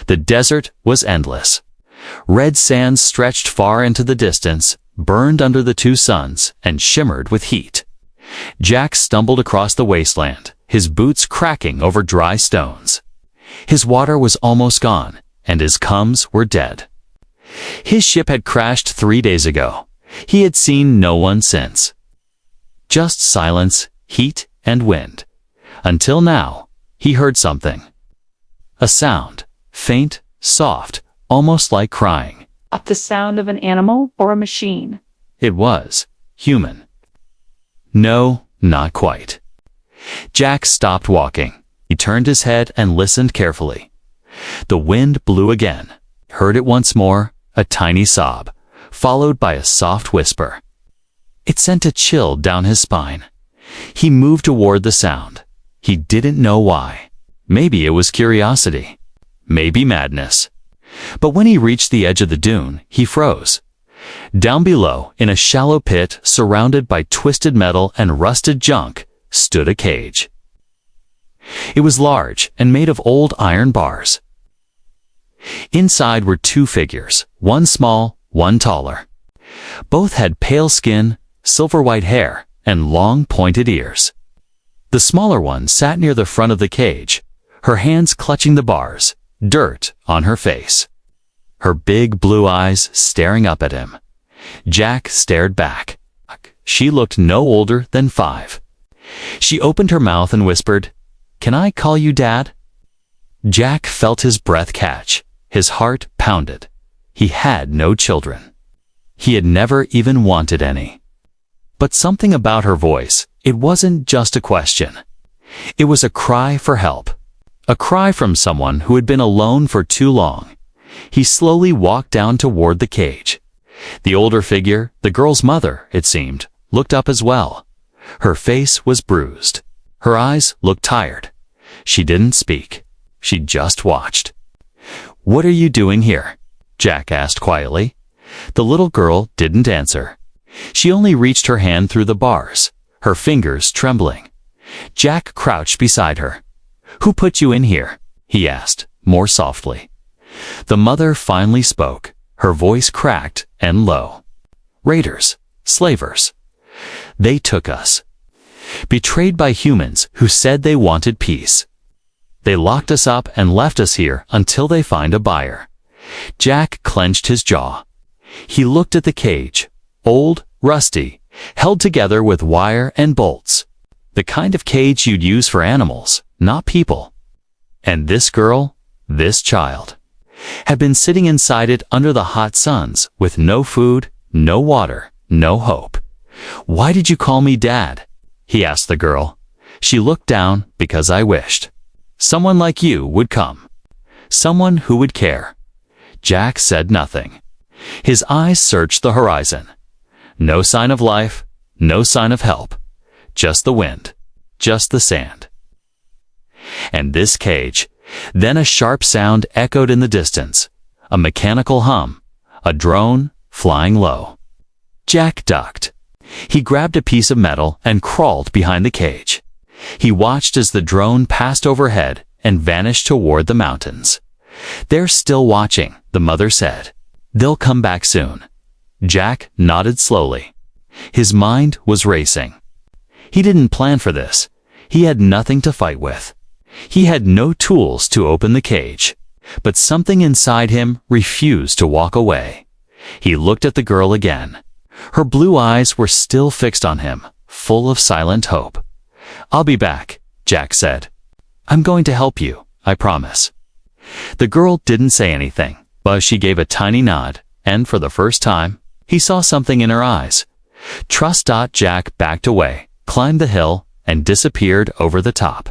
The desert was endless. Red sands stretched far into the distance, burned under the two suns, and shimmered with heat. Jack stumbled across the wasteland, his boots cracking over dry stones. His water was almost gone, and his cums were dead. His ship had crashed 3 days ago. He had seen no one since. Just silence, heat, and wind. Until now, he heard something. A sound, faint, soft, almost like crying. Not the sound of an animal or a machine. It was human. No, not quite. Jack stopped walking. He turned his head and listened carefully. The wind blew again. Heard it once more, a tiny sob, followed by a soft whisper. It sent a chill down his spine. He moved toward the sound. He didn't know why. Maybe it was curiosity. Maybe madness. But when he reached the edge of the dune, he froze. Down below, in a shallow pit surrounded by twisted metal and rusted junk, stood a cage. It was large and made of old iron bars. Inside were two figures, one small, one taller. Both had pale skin, silver-white hair, and long pointed ears. The smaller one sat near the front of the cage, her hands clutching the bars, dirt on her face. Her big blue eyes staring up at him. Jack stared back. She looked no older than 5. She opened her mouth and whispered, "Can I call you Dad?" Jack felt his breath catch. His heart pounded. He had no children. He had never even wanted any. But something about her voice, it wasn't just a question. It was a cry for help. A cry from someone who had been alone for too long. He slowly walked down toward the cage. The older figure, the girl's mother, it seemed, looked up as well. Her face was bruised. Her eyes looked tired. She didn't speak. She just watched. "What are you doing here?" Jack asked quietly. The little girl didn't answer. She only reached her hand through the bars, her fingers trembling. Jack crouched beside her. "Who put you in here?" he asked, more softly. The mother finally spoke, her voice cracked and low. "Raiders, slavers. They took us. Betrayed by humans who said they wanted peace. They locked us up and left us here until they find a buyer." Jack clenched his jaw. He looked at the cage, old, rusty, held together with wire and bolts. The kind of cage you'd use for animals, not people. And this girl, this child, had been sitting inside it under the hot suns with no food, no water, no hope. "Why did you call me Dad?" he asked the girl. She looked down. "Because I wished someone like you would come. Someone who would care." Jack said nothing. His eyes searched the horizon. No sign of life, no sign of help. Just the wind, just the sand. And this cage. Then a sharp sound echoed in the distance. A mechanical hum. A drone flying low. Jack ducked. He grabbed a piece of metal and crawled behind the cage. He watched as the drone passed overhead and vanished toward the mountains. "They're still watching," the mother said. "They'll come back soon." Jack nodded slowly. His mind was racing. He didn't plan for this. He had nothing to fight with. He had no tools to open the cage. But something inside him refused to walk away. He looked at the girl again. Her blue eyes were still fixed on him, full of silent hope. "I'll be back," Jack said. "I'm going to help you, I promise." The girl didn't say anything, but she gave a tiny nod, and for the first time, he saw something in her eyes. Trust. Jack backed away, climbed the hill, and disappeared over the top.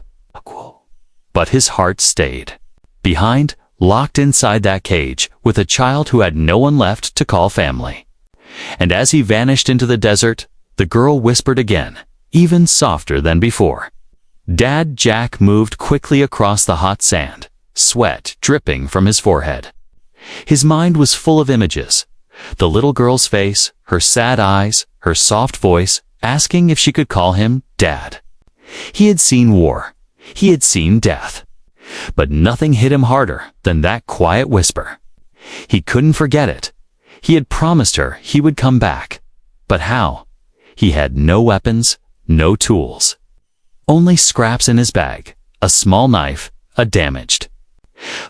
But his heart stayed. Behind, locked inside that cage, with a child who had no one left to call family. And as he vanished into the desert, the girl whispered again, even softer than before. "Dad." Jack moved quickly across the hot sand, sweat dripping from his forehead. His mind was full of images. The little girl's face, her sad eyes, her soft voice, asking if she could call him Dad. He had seen war. He had seen death. But nothing hit him harder than that quiet whisper. He couldn't forget it. He had promised her he would come back. But how? He had no weapons, no tools. Only scraps in his bag, a small knife, a damaged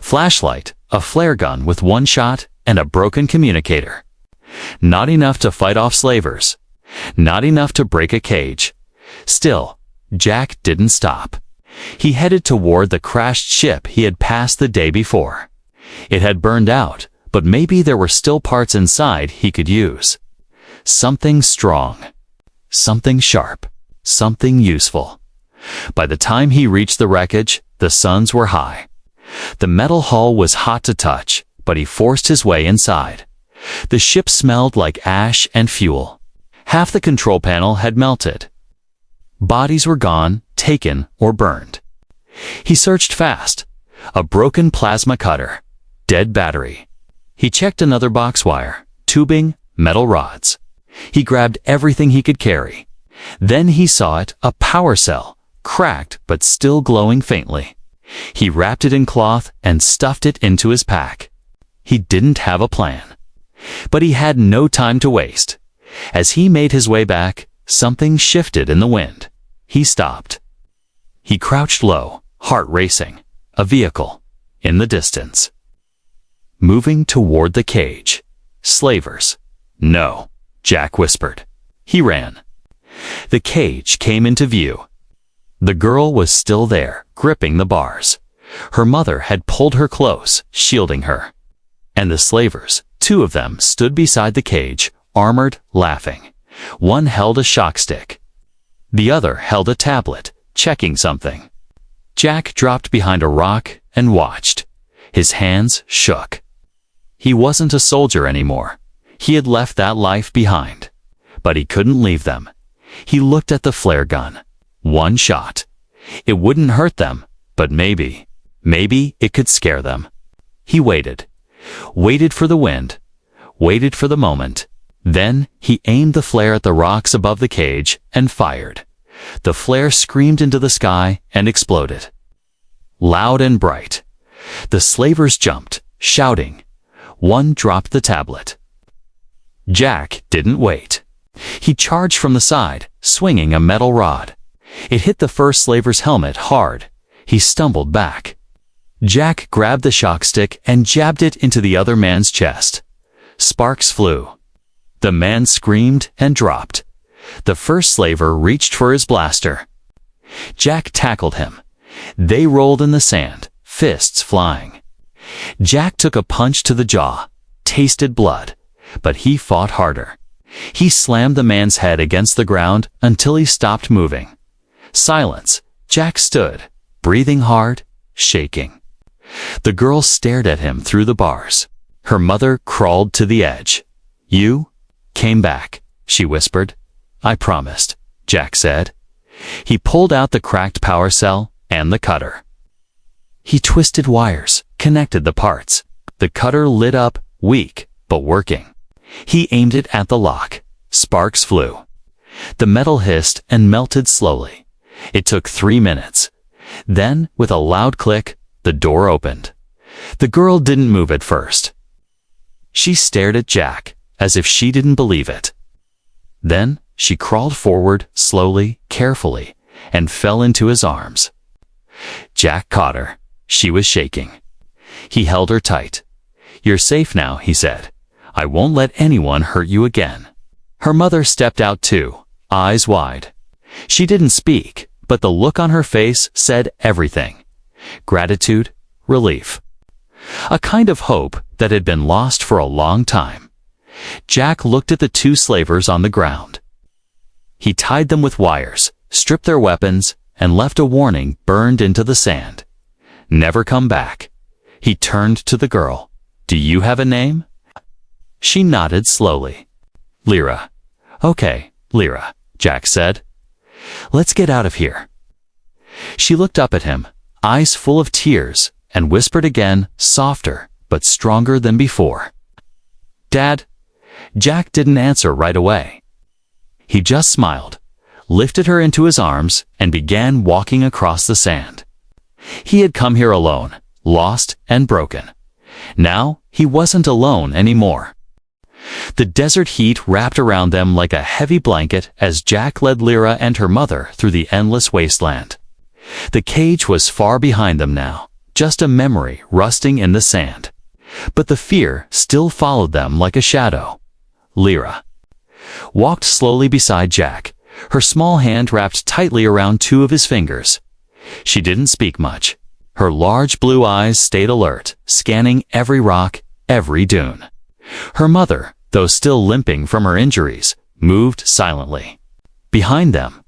flashlight, a flare gun with one shot, and a broken communicator. Not enough to fight off slavers. Not enough to break a cage. Still, Jack didn't stop. He headed toward the crashed ship he had passed the day before. It had burned out, but maybe there were still parts inside he could use. Something strong. Something sharp. Something useful. By the time he reached the wreckage, the suns were high. The metal hull was hot to touch, but he forced his way inside. The ship smelled like ash and fuel. Half the control panel had melted. Bodies were gone, taken, or burned. He searched fast. A broken plasma cutter. Dead battery. He checked another box wire, tubing, metal rods. He grabbed everything he could carry. Then he saw it, a power cell, cracked but still glowing faintly. He wrapped it in cloth and stuffed it into his pack. He didn't have a plan. But he had no time to waste. As he made his way back, something shifted in the wind. He stopped. He crouched low, heart racing. A vehicle. In the distance. Moving toward the cage. Slavers. No, Jack whispered. He ran. The cage came into view. The girl was still there, gripping the bars. Her mother had pulled her close, shielding her. And the slavers, 2 of them, stood beside the cage, armored, laughing. One held a shock stick. The other held a tablet, checking something. Jack dropped behind a rock and watched. His hands shook. He wasn't a soldier anymore. He had left that life behind. But he couldn't leave them. He looked at the flare gun. 1 shot. It wouldn't hurt them, but maybe it could scare them. He waited. Waited for the wind. Waited for the moment. Then he aimed the flare at the rocks above the cage and fired. The flare screamed into the sky and exploded. Loud and bright. The slavers jumped, shouting. One dropped the tablet. Jack didn't wait. He charged from the side, swinging a metal rod. It hit the first slaver's helmet hard. He stumbled back. Jack grabbed the shock stick and jabbed it into the other man's chest. Sparks flew. The man screamed and dropped. The first slaver reached for his blaster. Jack tackled him. They rolled in the sand, fists flying. Jack took a punch to the jaw, tasted blood, but he fought harder. He slammed the man's head against the ground until he stopped moving. Silence. Jack stood, breathing hard, shaking. The girl stared at him through the bars. Her mother crawled to the edge. "You came back," she whispered. "I promised," Jack said. He pulled out the cracked power cell and the cutter. He twisted wires, connected the parts. The cutter lit up, weak, but working. He aimed it at the lock. Sparks flew. The metal hissed and melted slowly. It took 3 minutes. Then, with a loud click, the door opened. The girl didn't move at first. She stared at Jack, as if she didn't believe it. Then, she crawled forward, slowly, carefully, and fell into his arms. Jack caught her. She was shaking. He held her tight. "You're safe now," he said. "I won't let anyone hurt you again." Her mother stepped out too, eyes wide. She didn't speak, but the look on her face said everything. Gratitude, relief. A kind of hope that had been lost for a long time. Jack looked at the 2 slavers on the ground. He tied them with wires, stripped their weapons, and left a warning burned into the sand. Never come back. He turned to the girl. "Do you have a name?" She nodded slowly. "Lyra." "Okay, Lyra," Jack said. "Let's get out of here." She looked up at him, eyes full of tears, and whispered again, softer, but stronger than before. "Dad?" Jack didn't answer right away. He just smiled, lifted her into his arms, and began walking across the sand. He had come here alone, lost and broken. Now, he wasn't alone anymore. The desert heat wrapped around them like a heavy blanket as Jack led Lyra and her mother through the endless wasteland. The cage was far behind them now, just a memory rusting in the sand. But the fear still followed them like a shadow. Lyra walked slowly beside Jack, her small hand wrapped tightly around two of his fingers. She didn't speak much. Her large blue eyes stayed alert, scanning every rock, every dune. Her mother, though still limping from her injuries, moved silently. Behind them,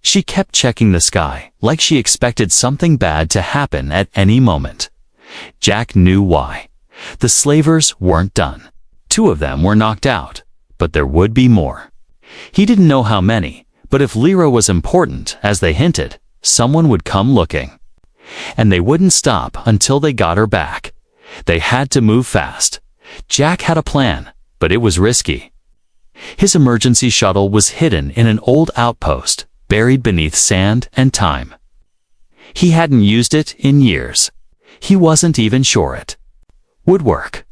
she kept checking the sky, like she expected something bad to happen at any moment. Jack knew why. The slavers weren't done. 2 of them were knocked out, but there would be more. He didn't know how many, but if Lyra was important, as they hinted, someone would come looking. And they wouldn't stop until they got her back. They had to move fast. Jack had a plan, but it was risky. His emergency shuttle was hidden in an old outpost, buried beneath sand and time. He hadn't used it in years. He wasn't even sure it would work.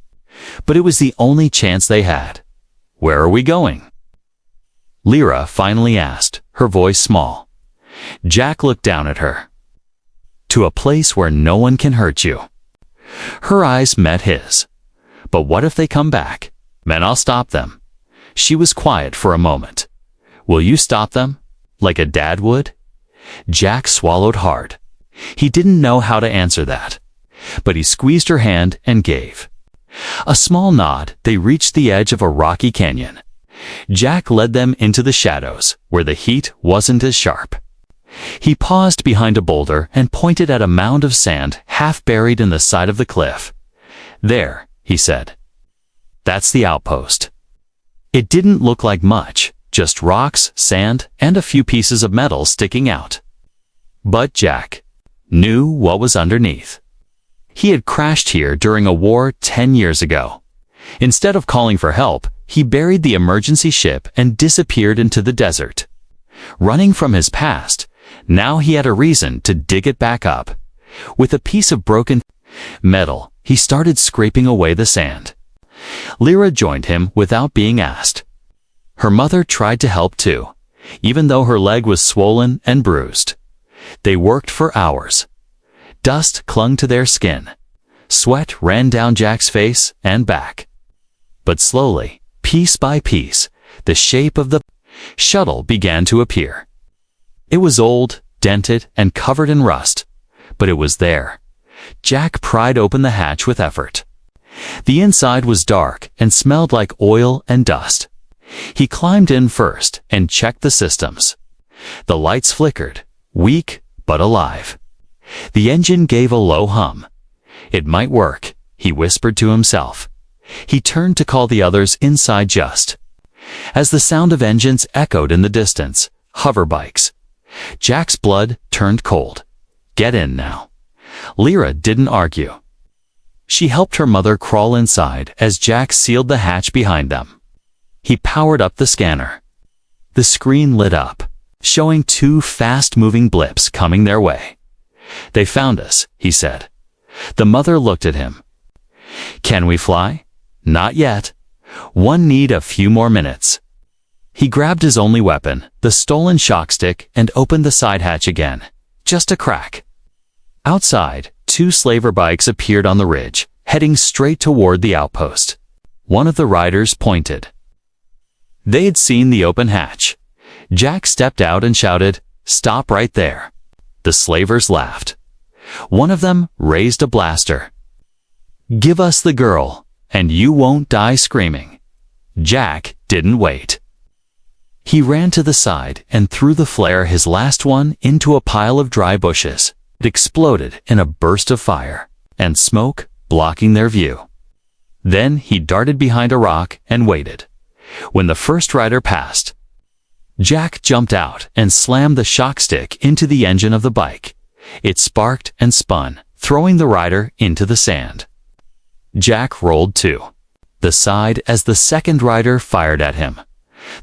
But it was the only chance they had. "Where are we going?" Lyra finally asked, her voice small. Jack looked down at her. "To a place where no one can hurt you." Her eyes met his. "But what if they come back? Then I'll stop them." She was quiet for a moment. "Will you stop them? Like a dad would?" Jack swallowed hard. He didn't know how to answer that. But he squeezed her hand and gave. A small nod, they reached the edge of a rocky canyon. Jack led them into the shadows, where the heat wasn't as sharp. He paused behind a boulder and pointed at a mound of sand half buried in the side of the cliff. "There," he said. "That's the outpost." It didn't look like much, just rocks, sand, and a few pieces of metal sticking out. But Jack knew what was underneath. He had crashed here during a war 10 years ago. Instead of calling for help, he buried the emergency ship and disappeared into the desert. Running from his past, now he had a reason to dig it back up. With a piece of broken metal, he started scraping away the sand. Lyra joined him without being asked. Her mother tried to help too, even though her leg was swollen and bruised. They worked for hours. Dust clung to their skin. Sweat ran down Jack's face and back. But slowly, piece by piece, the shape of the shuttle began to appear. It was old, dented, and covered in rust, but it was there. Jack pried open the hatch with effort. The inside was dark and smelled like oil and dust. He climbed in first and checked the systems. The lights flickered, weak but alive. The engine gave a low hum. It might work, he whispered to himself. He turned to call the others inside just as the sound of engines echoed in the distance. Hover bikes. Jack's blood turned cold. "Get in now." Lyra didn't argue. She helped her mother crawl inside as Jack sealed the hatch behind them. He powered up the scanner. The screen lit up, showing 2 fast-moving blips coming their way. "They found us," he said. The mother looked at him. "Can we fly?" "Not yet. One need a few more minutes." He grabbed his only weapon, the stolen shock stick, and opened the side hatch again. Just a crack. Outside, 2 slaver bikes appeared on the ridge, heading straight toward the outpost. One of the riders pointed. They had seen the open hatch. Jack stepped out and shouted, "Stop right there." The slavers laughed. One of them raised a blaster. "Give us the girl, and you won't die screaming." Jack didn't wait. He ran to the side and threw the flare, his last one, into a pile of dry bushes. It exploded in a burst of fire and smoke, blocking their view. Then he darted behind a rock and waited. When the first rider passed, Jack jumped out and slammed the shock stick into the engine of the bike. It sparked and spun, throwing the rider into the sand. Jack rolled to the side as the second rider fired at him.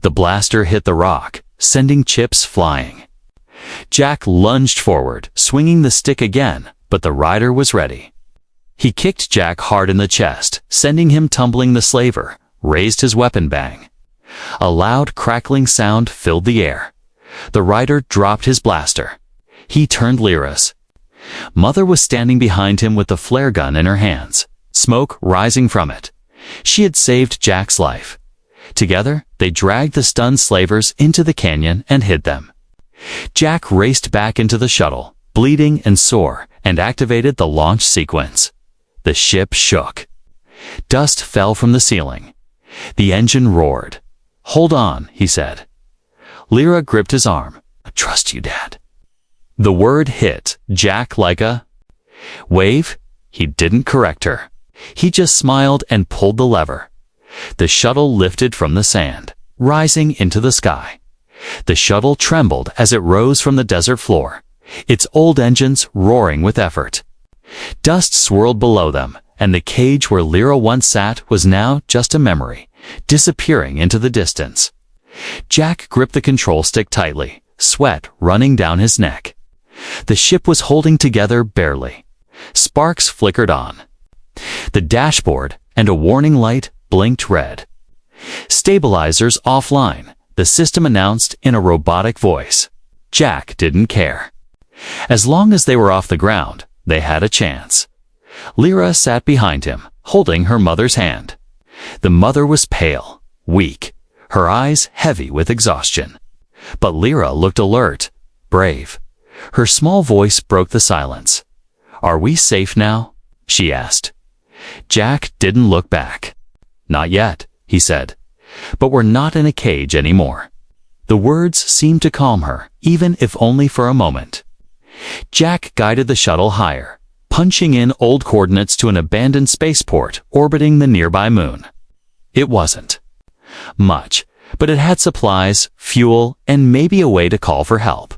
The blaster hit the rock, sending chips flying. Jack lunged forward, swinging the stick again, but the rider was ready. He kicked Jack hard in the chest, sending him tumbling. The slaver raised his weapon. Bang! A loud crackling sound filled the air. The rider dropped his blaster. He turned. Lyra's mother was standing behind him with the flare gun in her hands, smoke rising from it. She had saved Jack's life. Together, they dragged the stunned slavers into the canyon and hid them. Jack raced back into the shuttle, bleeding and sore, and activated the launch sequence. The ship shook. Dust fell from the ceiling. The engine roared. "Hold on," he said. Lyra gripped his arm. "I trust you, Dad." The word hit Jack like a wave. He didn't correct her. He just smiled and pulled the lever. The shuttle lifted from the sand, rising into the sky. The shuttle trembled as it rose from the desert floor, its old engines roaring with effort. Dust swirled below them, and the cage where Lyra once sat was now just a memory, disappearing into the distance. Jack gripped the control stick tightly, sweat running down his neck. The ship was holding together barely. Sparks flickered on the dashboard, and a warning light blinked red. "Stabilizers offline," the system announced in a robotic voice. Jack didn't care. As long as they were off the ground, they had a chance. Lyra sat behind him, holding her mother's hand. The mother was pale, weak, her eyes heavy with exhaustion. But Lyra looked alert, brave. Her small voice broke the silence. "Are we safe now?" she asked. Jack didn't look back. "Not yet," he said. "But we're not in a cage anymore." The words seemed to calm her, even if only for a moment. Jack guided the shuttle higher, punching in old coordinates to an abandoned spaceport orbiting the nearby moon. It wasn't much, but it had supplies, fuel, and maybe a way to call for help.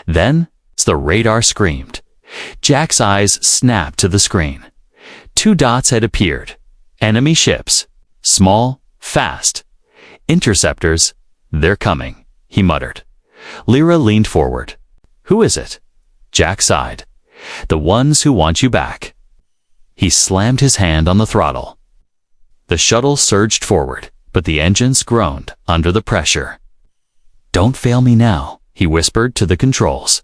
Then, as the radar screamed, Jack's eyes snapped to the screen. 2 dots had appeared. Enemy ships. Small, fast. "Interceptors. They're coming," he muttered. Lyra leaned forward. "Who is it?" Jack sighed. "The ones who want you back." He slammed his hand on the throttle. The shuttle surged forward, but the engines groaned under the pressure. "Don't fail me now," he whispered to the controls.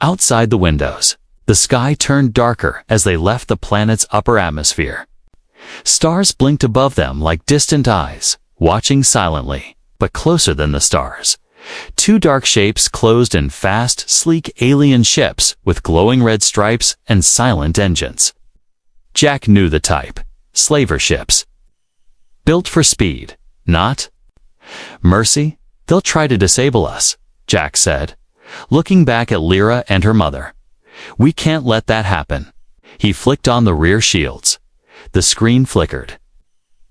Outside the windows, the sky turned darker as they left the planet's upper atmosphere. Stars blinked above them like distant eyes, watching silently, but closer than the stars. 2 dark shapes closed in fast, sleek alien ships with glowing red stripes and silent engines. Jack knew the type. Slaver ships. Built for speed, not mercy. "They'll try to disable us," Jack said, looking back at Lyra and her mother. "We can't let that happen." He flicked on the rear shields. The screen flickered.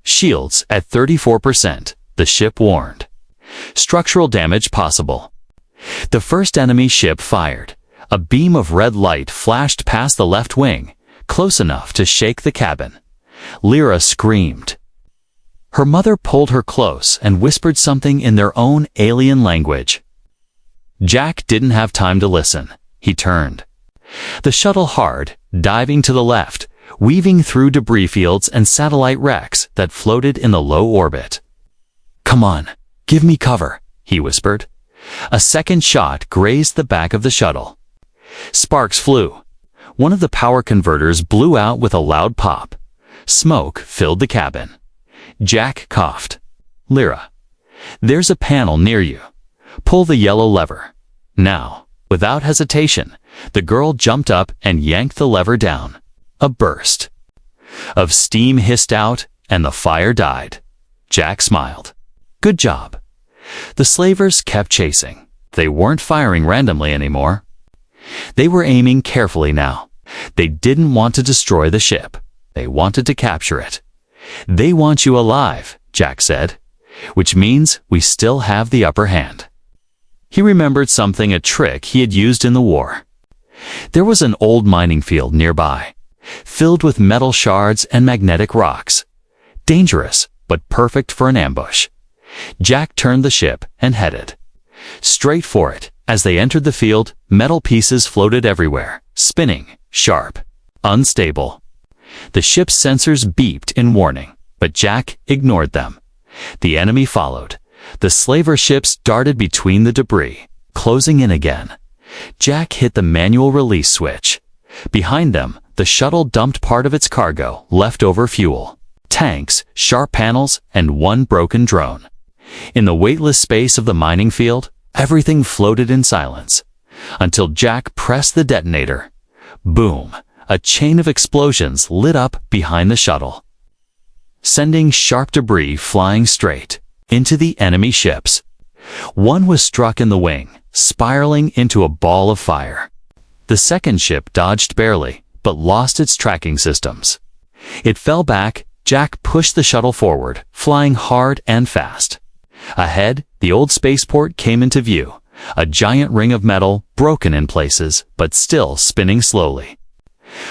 "Shields at 34%, the ship warned. Structural damage possible." The first enemy ship fired. A beam of red light flashed past the left wing, close enough to shake the cabin. Lyra screamed. Her mother pulled her close and whispered something in their own alien language. Jack didn't have time to listen. He turned. The shuttle hard, diving to the left, weaving through debris fields and satellite wrecks that floated in the low orbit. "Come on, give me cover," he whispered. A second shot grazed the back of the shuttle. Sparks flew. One of the power converters blew out with a loud pop. Smoke filled the cabin. Jack coughed. "Lyra, there's a panel near you. Pull the yellow lever." Now, without hesitation, the girl jumped up and yanked the lever down. A burst of steam hissed out, and the fire died. Jack smiled. "Good job." The slavers kept chasing. They weren't firing randomly anymore. They were aiming carefully now. They didn't want to destroy the ship. They wanted to capture it. "They want you alive," Jack said, "which means we still have the upper hand." He remembered something, a trick he had used in the war. There was an old mining field nearby, filled with metal shards and magnetic rocks. Dangerous, but perfect for an ambush. Jack turned the ship and headed straight for it, As they entered the field, metal pieces floated everywhere, spinning, sharp, unstable. The ship's sensors beeped in warning, but Jack ignored them. The enemy followed. The slaver ships darted between the debris, closing in again. Jack hit the manual release switch. Behind them, the shuttle dumped part of its cargo, leftover fuel, tanks, sharp panels, and one broken drone. In the weightless space of the mining field, everything floated in silence, until Jack pressed the detonator. Boom! A chain of explosions lit up behind the shuttle, sending sharp debris flying straight into the enemy ships. One was struck in the wing, spiraling into a ball of fire. The second ship dodged barely, but lost its tracking systems. It fell back. Jack pushed the shuttle forward, flying hard and fast. Ahead, the old spaceport came into view, a giant ring of metal, broken in places, but still spinning slowly.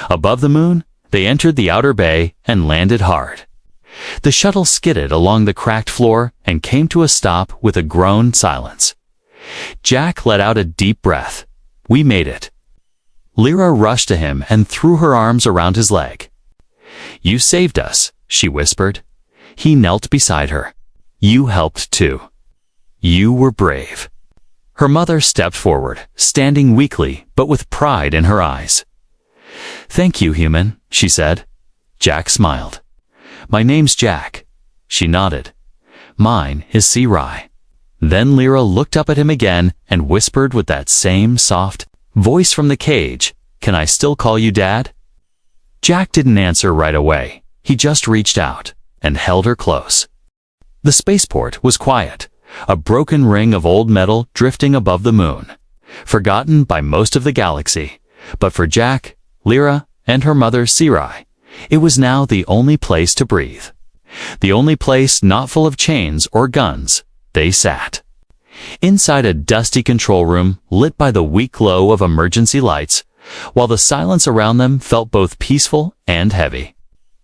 Above the moon, they entered the outer bay and landed hard. The shuttle skidded along the cracked floor and came to a stop with a groan silence. Jack let out a deep breath. We made it. Lyra rushed to him and threw her arms around his leg. You saved us, she whispered. He knelt beside her. You helped too. You were brave. Her mother stepped forward, standing weakly but with pride in her eyes. Thank you, human, she said. Jack smiled. My name's Jack. She nodded. Mine is sci-fi. Then Lyra looked up at him again and whispered with that same soft voice from the cage, Can I still call you Dad? Jack didn't answer right away. He just reached out and held her close. The spaceport was quiet, a broken ring of old metal drifting above the moon, forgotten by most of the galaxy. But for Jack, Lyra, and her mother sci-fi, it was now the only place to breathe. The only place not full of chains or guns. They sat inside a dusty control room lit by the weak glow of emergency lights, while the silence around them felt both peaceful and heavy.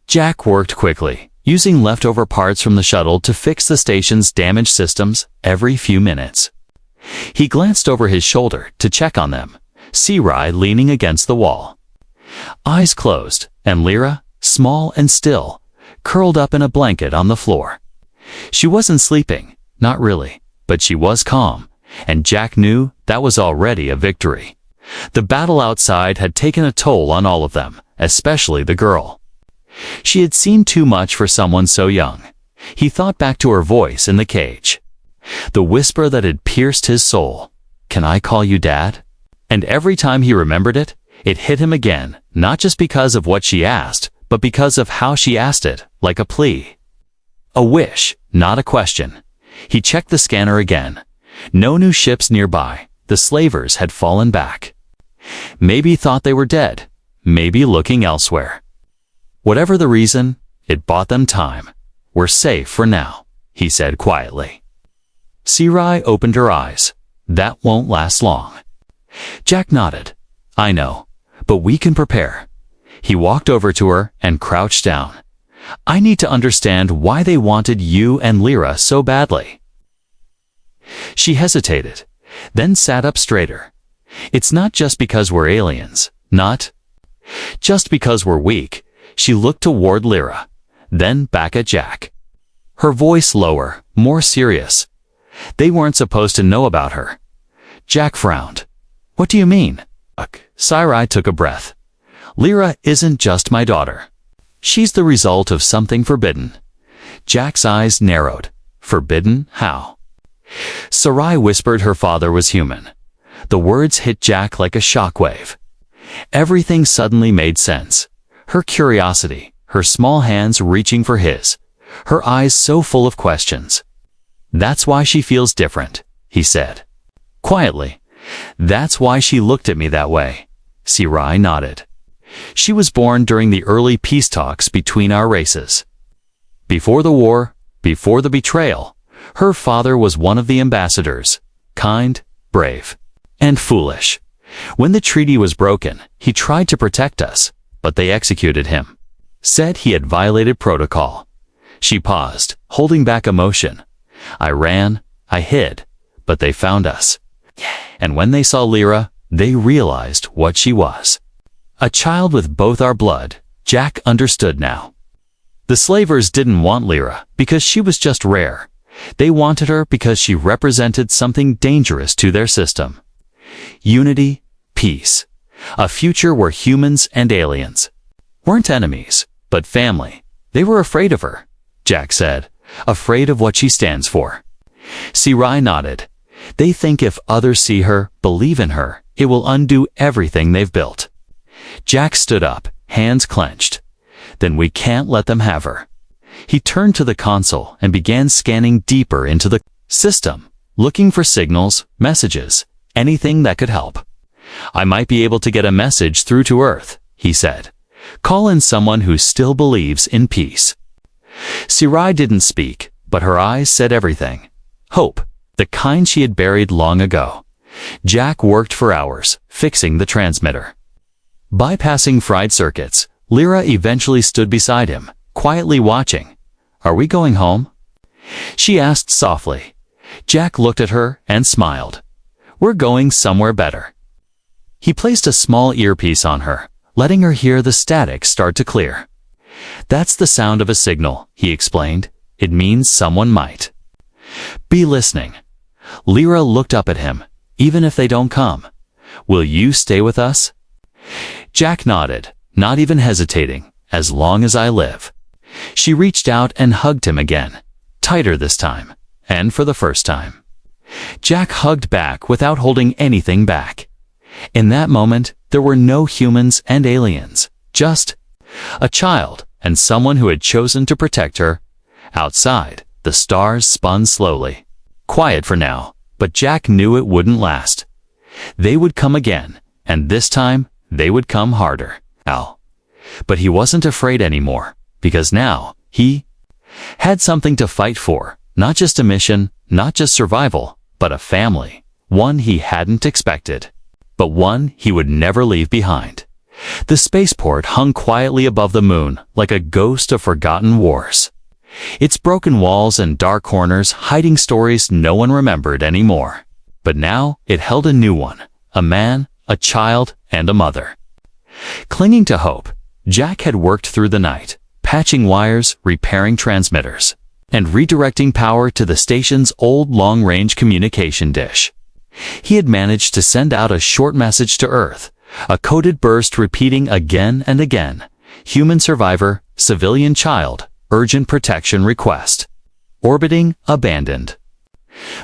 Jack worked quickly, using leftover parts from the shuttle to fix the station's damaged systems every few minutes. He glanced over his shoulder to check on them, sci-fi leaning against the wall. Eyes closed, and Lyra, small and still, curled up in a blanket on the floor. She wasn't sleeping, not really, but she was calm, and Jack knew that was already a victory. The battle outside had taken a toll on all of them, especially the girl. She had seen too much for someone so young. He thought back to her voice in the cage, the whisper that had pierced his soul. Can I call you Dad? And every time he remembered it, it hit him again, not just because of what she asked, but because of how she asked it, like a plea. A wish, not a question. He checked the scanner again. No new ships nearby. The slavers had fallen back. Maybe thought they were dead. Maybe looking elsewhere. Whatever the reason, it bought them time. We're safe for now, he said quietly. sci-fi opened her eyes. That won't last long. Jack nodded. I know, but we can prepare. He walked over to her and crouched down. I need to understand why they wanted you and Lyra so badly. She hesitated, then sat up straighter. It's not just because we're aliens, not just because we're weak. She looked toward Lyra, then back at Jack. Her voice lower, more serious. They weren't supposed to know about her. Jack frowned. What do you mean? sci-fi took a breath. Lyra isn't just my daughter. She's the result of something forbidden. Jack's eyes narrowed. Forbidden? How? Sci-fi whispered her father was human. The words hit Jack like a shockwave. Everything suddenly made sense. Her curiosity, her small hands reaching for his, her eyes so full of questions. That's why she feels different, he said. Quietly. That's why she looked at me that way. sci-fi nodded. She was born during the early peace talks between our races. Before the war, before the betrayal, her father was one of the ambassadors, kind, brave, and foolish. When the treaty was broken, he tried to protect us, but they executed him. Said he had violated protocol. She paused, holding back emotion. I ran, I hid, but they found us. And when they saw Lyra, they realized what she was. A child with both our blood. Jack understood now. The slavers didn't want Lyra because she was just rare. They wanted her because she represented something dangerous to their system. Unity, peace. A future where humans and aliens weren't enemies, but family. They were afraid of her, Jack said, afraid of what she stands for. Sci-fi nodded. They think if others see her, believe in her, it will undo everything they've built. Jack stood up, hands clenched. Then we can't let them have her. He turned to the console and began scanning deeper into the system, looking for signals, messages, anything that could help. I might be able to get a message through to Earth, he said. Call in someone who still believes in peace. Sci-fi didn't speak, but her eyes said everything. Hope, the kind she had buried long ago. Jack worked for hours, fixing the transmitter. Bypassing fried circuits, Lyra eventually stood beside him, quietly watching. Are we going home? She asked softly. Jack looked at her and smiled. We're going somewhere better. He placed a small earpiece on her, letting her hear the static start to clear. That's the sound of a signal, he explained. It means someone might be listening. Lyra looked up at him. Even if they don't come, will you stay with us? Jack nodded, not even hesitating, as long as I live. She reached out and hugged him again, tighter this time, and for the first time. Jack hugged back without holding anything back. In that moment, there were no humans and aliens, just a child and someone who had chosen to protect her. Outside, the stars spun slowly. Quiet for now, but Jack knew it wouldn't last. They would come again, and this time, they would come harder. But he wasn't afraid anymore, because now, he had something to fight for, not just a mission, not just survival, but a family, one he hadn't expected, but one he would never leave behind. The spaceport hung quietly above the moon like a ghost of forgotten wars. Its broken walls and dark corners hiding stories no one remembered anymore. But now it held a new one, a man, a child, and a mother. Clinging to hope, Jack had worked through the night, patching wires, repairing transmitters, and redirecting power to the station's old long-range communication dish. He had managed to send out a short message to Earth, a coded burst repeating again and again, human survivor, civilian child, urgent protection request. Orbiting, abandoned.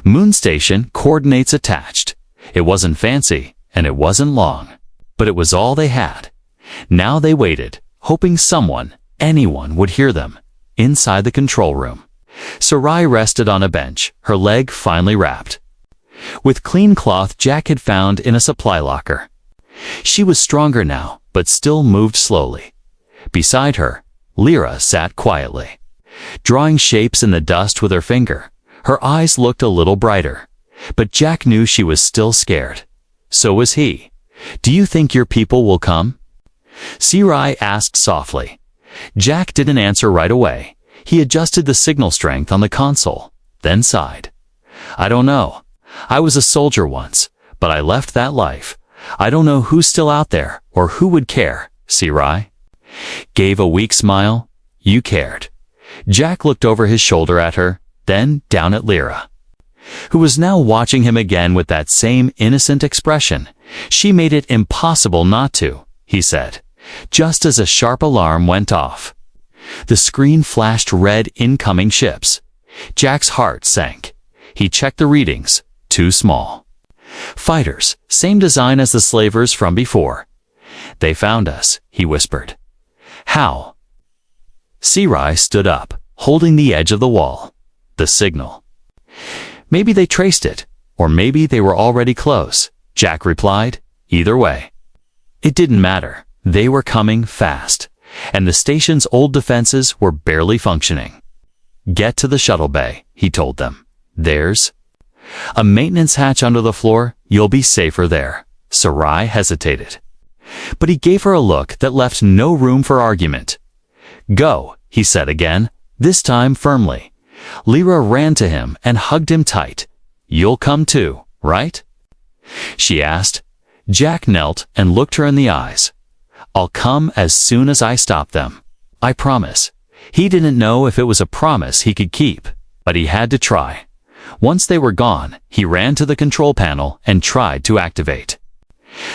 Moon station, coordinates attached. It wasn't fancy, and it wasn't long, but it was all they had. Now they waited, hoping someone, anyone would hear them. Inside the control room, Sarai rested on a bench, her leg finely wrapped with clean cloth Jack had found in a supply locker. She was stronger now, but still moved slowly. Beside her, Lyra sat quietly, drawing shapes in the dust with her finger. Her eyes looked a little brighter, but Jack knew she was still scared. So was he. Do you think your people will come? Sci-fi asked softly. Jack didn't answer right away. He adjusted the signal strength on the console, then sighed. I don't know. I was a soldier once, but I left that life. I don't know who's still out there or who would care. Sci-fi gave a weak smile. You cared. Jack looked over his shoulder at her, then down at Lyra, who was now watching him again with that same innocent expression. She made it impossible not to, he said, just as a sharp alarm went off. The screen flashed red incoming ships. Jack's heart sank. He checked the readings. Too small. Fighters, same design as the slavers from before. They found us, he whispered. How? Sci-fi stood up, holding the edge of the wall. The signal. Maybe they traced it, or maybe they were already close, Jack replied. Either way. It didn't matter. They were coming fast, and the station's old defenses were barely functioning. Get to the shuttle bay, he told them. There's a maintenance hatch under the floor. You'll be safer there. Sarai hesitated, but he gave her a look that left no room for argument. Go, he said again, this time firmly. Lyra ran to him and hugged him tight. You'll come too, right? she asked. Jack knelt and looked her in the eyes. I'll come as soon as I stop them. I promise. He didn't know if it was a promise he could keep, but he had to try. Once they were gone, he ran to the control panel and tried to activate.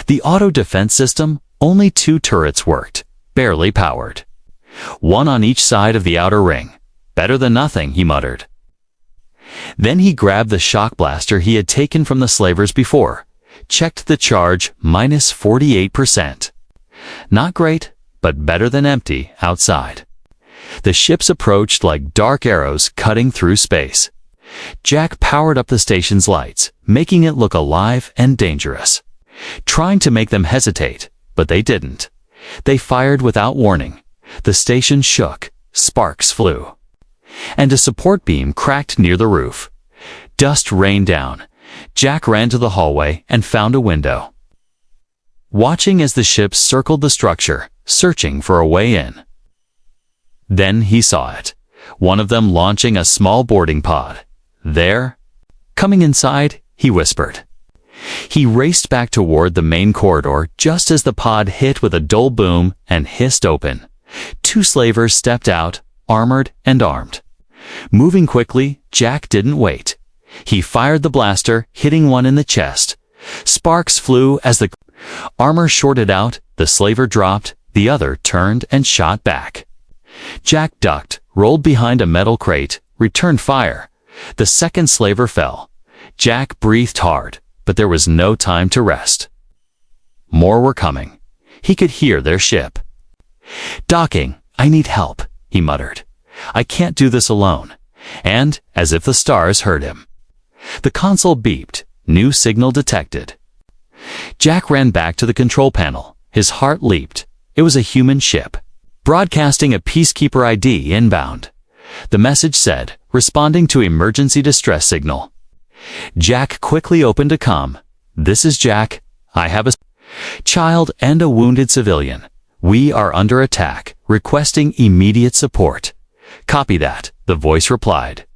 The auto defense system, only 2 turrets worked, barely powered. One on each side of the outer ring. Better than nothing, he muttered. Then he grabbed the shock blaster he had taken from the slavers before, checked the charge, minus 48%. Not great, but better than empty outside. The ships approached like dark arrows cutting through space. Jack powered up the station's lights, making it look alive and dangerous. Trying to make them hesitate, but they didn't. They fired without warning. The station shook, sparks flew. And a support beam cracked near the roof. Dust rained down. Jack ran to the hallway and found a window. Watching as the ships circled the structure, searching for a way in. Then he saw it. One of them launching a small boarding pod. There, coming inside, he whispered. He raced back toward the main corridor just as the pod hit with a dull boom and hissed open. 2 slavers stepped out, armored and armed. Moving quickly, Jack didn't wait. He fired the blaster, hitting one in the chest. Sparks flew as the armor shorted out, the slaver dropped, the other turned and shot back. Jack ducked, rolled behind a metal crate, returned fire. The second slaver fell. Jack breathed hard, but there was no time to rest. More were coming. He could hear their ship. Docking, I need help, he muttered. I can't do this alone. And, as if the stars heard him. The console beeped, new signal detected. Jack ran back to the control panel. His heart leaped. It was a human ship, broadcasting a peacekeeper ID inbound. The message said, responding to emergency distress signal. Jack quickly opened a comm. This is Jack. I have a child and a wounded civilian. We are under attack, requesting immediate support. Copy that, the voice replied.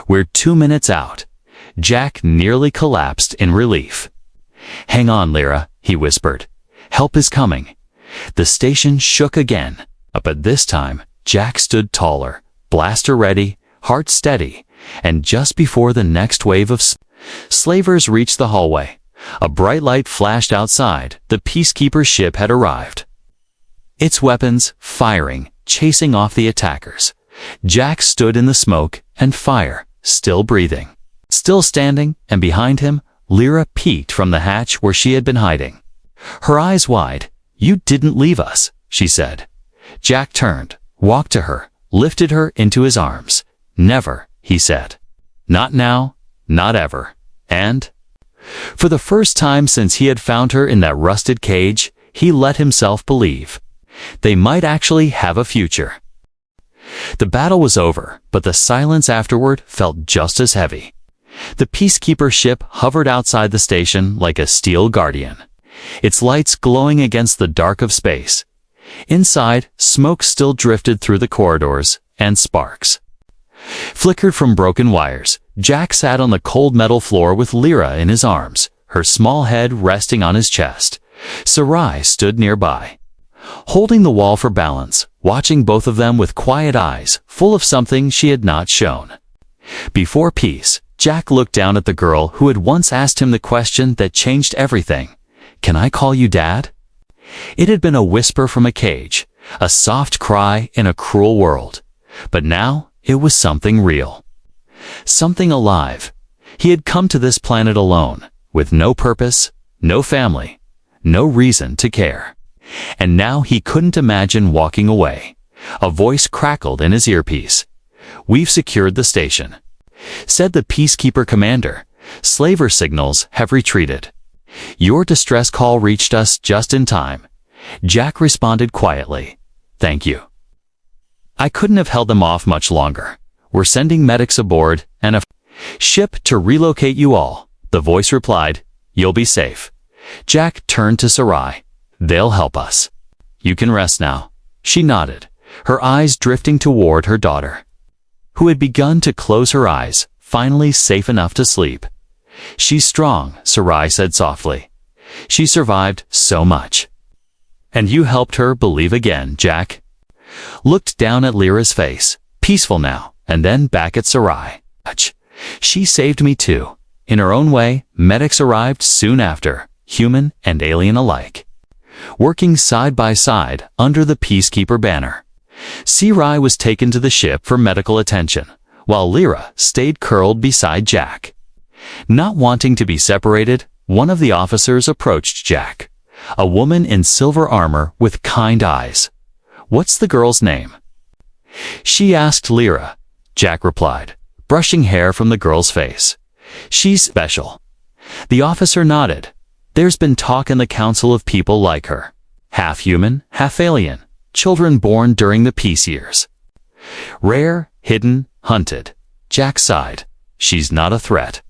We're 2 minutes out. Jack nearly collapsed in relief. Hang on, Lyra, he whispered. Help is coming. The station shook again, but this time, Jack stood taller, blaster ready, heart steady, and just before the next wave of slavers reached the hallway, a bright light flashed outside. The peacekeeper ship had arrived. Its weapons firing, chasing off the attackers. Jack stood in the smoke and fire, still breathing. Still standing, and behind him, Lyra peeked from the hatch where she had been hiding. Her eyes wide. You didn't leave us, she said. Jack turned, walked to her, lifted her into his arms. Never, he said. Not now, not ever. And, for the first time since he had found her in that rusted cage, he let himself believe. They might actually have a future. The battle was over, but the silence afterward felt just as heavy. The peacekeeper ship hovered outside the station like a steel guardian, its lights glowing against the dark of space. Inside, smoke still drifted through the corridors, and sparks flickered from broken wires. Jack sat on the cold metal floor with Lyra in his arms, her small head resting on his chest. Sarai stood nearby, holding the wall for balance, watching both of them with quiet eyes, full of something she had not shown. Before peace, Jack looked down at the girl who had once asked him the question that changed everything. Can I call you Dad? It had been a whisper from a cage, a soft cry in a cruel world. But now it was something real. Something alive. He had come to this planet alone, with no purpose, no family, no reason to care. And now he couldn't imagine walking away. A voice crackled in his earpiece. We've secured the station, said the peacekeeper commander. Slaver signals have retreated. Your distress call reached us just in time. Jack responded quietly. Thank you. I couldn't have held them off much longer. We're sending medics aboard and a ship to relocate you all. The voice replied. You'll be safe. Jack turned to Sarai. They'll help us. You can rest now. She nodded, her eyes drifting toward her daughter, who had begun to close her eyes, finally safe enough to sleep. She's strong, Sarai said softly. She survived so much. And you helped her believe again, Jack. Looked down at Lyra's face, peaceful now, and then back at Sarai. She saved me too. In her own way, medics arrived soon after, human and alien alike. Working side by side under the Peacekeeper banner. Sarai was taken to the ship for medical attention, while Lyra stayed curled beside Jack. Not wanting to be separated, one of the officers approached Jack, a woman in silver armor with kind eyes. What's the girl's name? She asked Lyra. Jack replied, brushing hair from the girl's face. She's special. The officer nodded. There's been talk in the council of people like her. Half human, half alien. Children born during the peace years. Rare, hidden, hunted. Jack sighed. She's not a threat.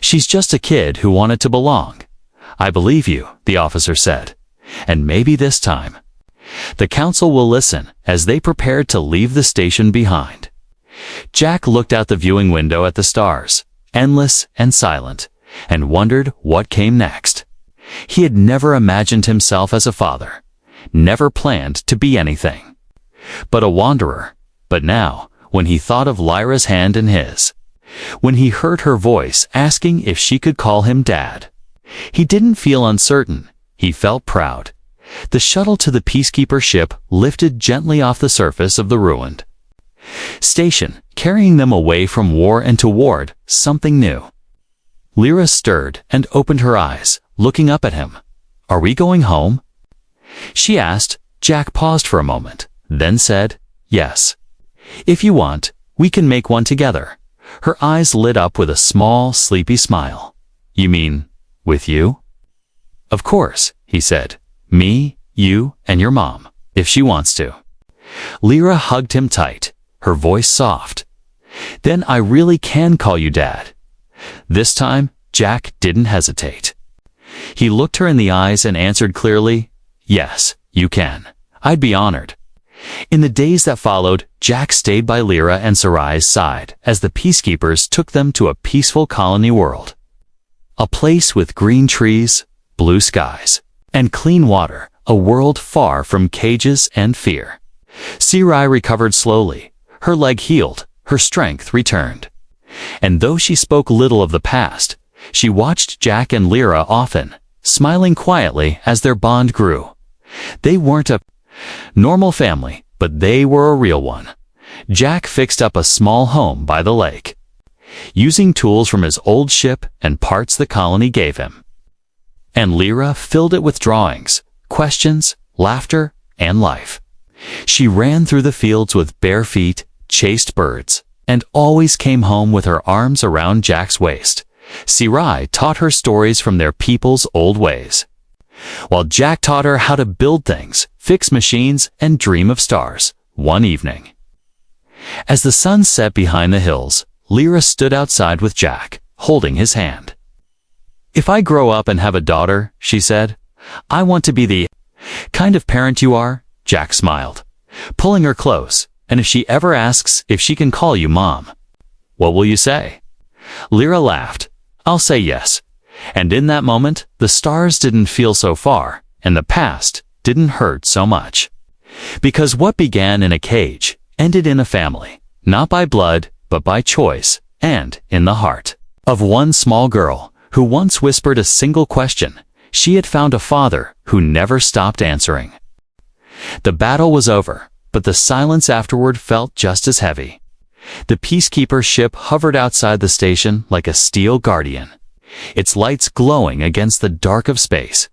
She's just a kid who wanted to belong. I believe you, the officer said. And maybe this time. The council will listen as they prepared to leave the station behind. Jack looked out the viewing window at the stars, endless and silent, and wondered what came next. He had never imagined himself as a father, never planned to be anything but a wanderer. But now, when he thought of Lyra's hand in his, when he heard her voice asking if she could call him Dad, he didn't feel uncertain, he felt proud. The shuttle to the Peacekeeper ship lifted gently off the surface of the ruined station, carrying them away from war and toward something new. Lyra stirred and opened her eyes, looking up at him. Are we going home? She asked. Jack paused for a moment, then said, yes. If you want, we can make one together. Her eyes lit up with a small, sleepy smile. You mean, with you? Of course, he said. Me, you, and your mom, if she wants to. Lyra hugged him tight, her voice soft. Then I really can call you Dad. This time, Jack didn't hesitate. He looked her in the eyes and answered clearly, yes, you can. I'd be honored. In the days that followed, Jack stayed by Lyra and Sarai's side as the Peacekeepers took them to a peaceful colony world. A place with green trees, blue skies, and clean water, a world far from cages and fear. Sarai recovered slowly. Her leg healed, her strength returned. And though she spoke little of the past, she watched Jack and Lyra often, smiling quietly as their bond grew. They weren't a normal family, but they were a real one. Jack fixed up a small home by the lake, using tools from his old ship and parts the colony gave him. And Lyra filled it with drawings, questions, laughter, and life. She ran through the fields with bare feet, chased birds, and always came home with her arms around Jack's waist. Sarai taught her stories from their people's old ways, while Jack taught her how to build things, fix machines, and dream of stars. One evening, as the sun set behind the hills, Lyra stood outside with Jack, holding his hand. If I grow up and have a daughter, she said, I want to be the kind of parent you are. Jack smiled, pulling her close. And if she ever asks if she can call you Mom, what will you say? Lyra laughed. I'll say yes. And in that moment, the stars didn't feel so far, and the past didn't hurt so much. Because what began in a cage ended in a family, not by blood, but by choice, and in the heart of one small girl who once whispered a single question. She had found a father who never stopped answering. The battle was over, but the silence afterward felt just as heavy. The Peacekeeper ship hovered outside the station like a steel guardian, its lights glowing against the dark of space.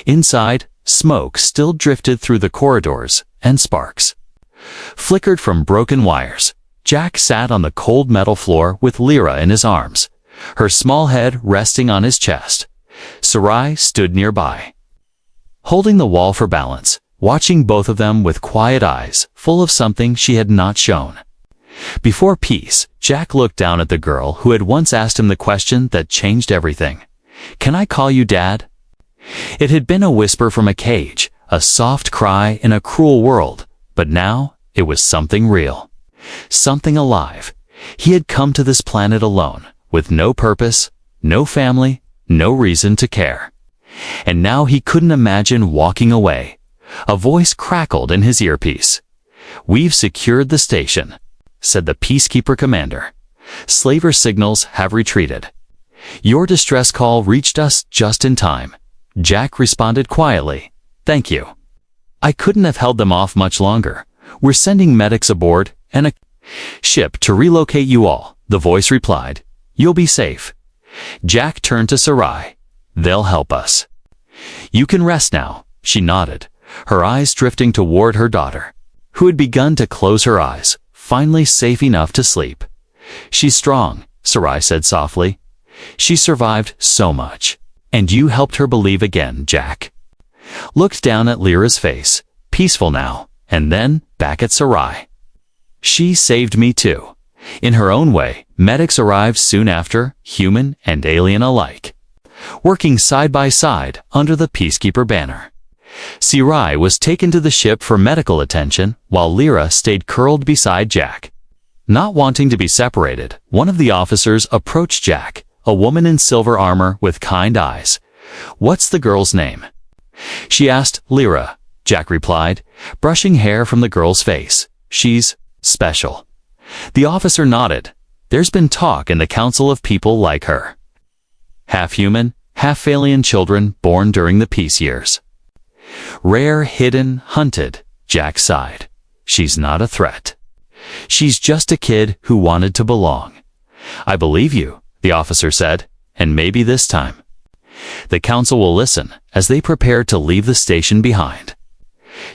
Inside, smoke still drifted through the corridors, and sparks flickered from broken wires. Jack sat on the cold metal floor with Lyra in his arms, her small head resting on his chest. Sarai stood nearby, holding the wall for balance, watching both of them with quiet eyes, full of something she had not shown. Before peace, Jack looked down at the girl who had once asked him the question that changed everything. Can I call you Dad? It had been a whisper from a cage, a soft cry in a cruel world, but now it was something real, something alive. He had come to this planet alone, with no purpose, no family, no reason to care. And now he couldn't imagine walking away. A voice crackled in his earpiece. "We've secured the station," said the peacekeeper commander. "Slaver signals have retreated. Your distress call reached us just in time." Jack responded quietly, "Thank you. I couldn't have held them off much longer. We're sending medics aboard and a ship to relocate you all," the voice replied. "You'll be safe." Jack turned to Sarai. "They'll help us." "You can rest now," she nodded, her eyes drifting toward her daughter, who had begun to close her eyes, finally safe enough to sleep. "She's strong," Sarai said softly. "She survived so much. And you helped her believe again," Jack looked down at Lyra's face, peaceful now, and then back at Sarai. "She saved me too." In her own way, medics arrived soon after, human and alien alike, working side by side under the peacekeeper banner. Sarai was taken to the ship for medical attention, while Lyra stayed curled beside Jack. Not wanting to be separated, one of the officers approached Jack, a woman in silver armor with kind eyes. "What's the girl's name?" she asked. "Lyra," Jack replied, brushing hair from the girl's face. "She's special." The officer nodded. "There's been talk in the council of people like her. Half human, half alien children born during the peace years. Rare, hidden, hunted," Jack sighed. "She's not a threat. She's just a kid who wanted to belong." "I believe you," the officer said, "and maybe this time the council will listen," as they prepared to leave the station behind.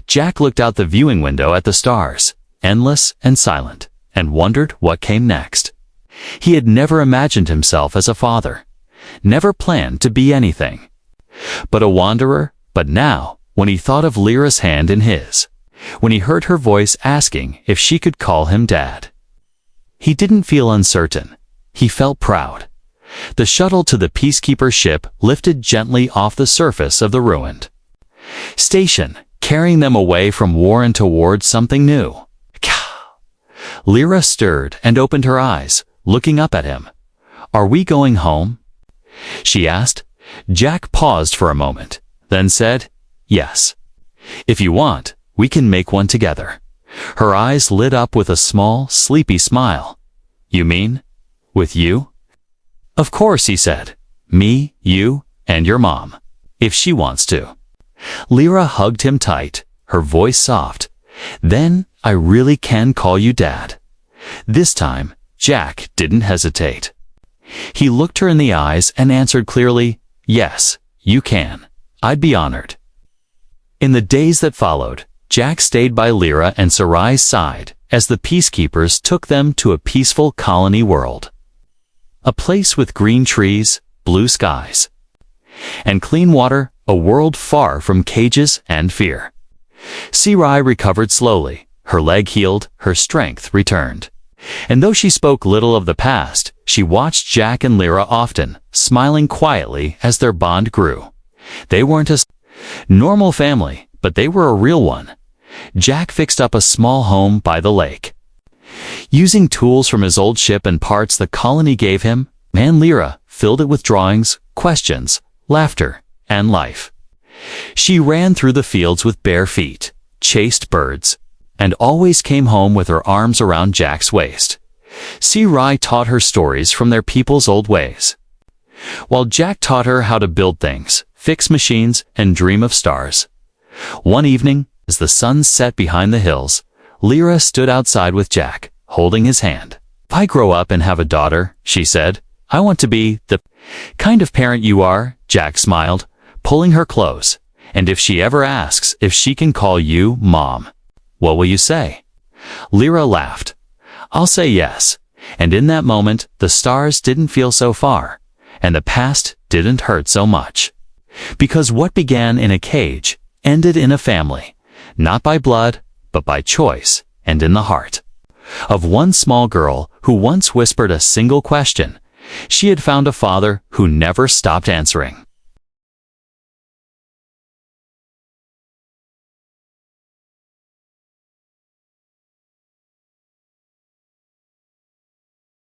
Jack looked out the viewing window at the stars, endless and silent, and wondered what came next. He had never imagined himself as a father, never planned to be anything but a wanderer. But now, when he thought of Lyra's hand in his, when he heard her voice asking if she could call him Dad, he didn't feel uncertain. He felt proud. The shuttle to the peacekeeper ship lifted gently off the surface of the ruined station, carrying them away from war and toward something new. Lyra stirred and opened her eyes, looking up at him. "Are we going home?" she asked. Jack paused for a moment, then said, "Yes. If you want, we can make one together." Her eyes lit up with a small, sleepy smile. "You mean, with you?" "Of course," he said. "Me, you, and your mom, if she wants to." Lyra hugged him tight, her voice soft. "Then I really can call you Dad." This time, Jack didn't hesitate. He looked her in the eyes and answered clearly, "Yes, you can. I'd be honored." In the days that followed, Jack stayed by Lyra and Sarai's side as the peacekeepers took them to a peaceful colony world. A place with green trees, blue skies, and clean water, a world far from cages and fear. Sarai recovered slowly. Her leg healed, her strength returned. And though she spoke little of the past, she watched Jack and Lyra often, smiling quietly as their bond grew. They weren't a normal family, but they were a real one. Jack fixed up a small home by the lake, using tools from his old ship and parts the colony gave him, and Lyra filled it with drawings, questions, laughter, and life. She ran through the fields with bare feet, chased birds, and always came home with her arms around Jack's waist. Sarai taught her stories from their people's old ways, while Jack taught her how to build things, fix machines, and dream of stars. One evening, as the sun set behind the hills, Lyra stood outside with Jack, holding his hand. "If I grow up and have a daughter," she said, "I want to be the kind of parent you are." Jack smiled, pulling her close. "And if she ever asks if she can call you Mom, what will you say?" Lyra laughed. "I'll say yes." And in that moment, the stars didn't feel so far, and the past didn't hurt so much. Because what began in a cage ended in a family, not by blood, but by choice, and in the heart of one small girl who once whispered a single question. She had found a father who never stopped answering.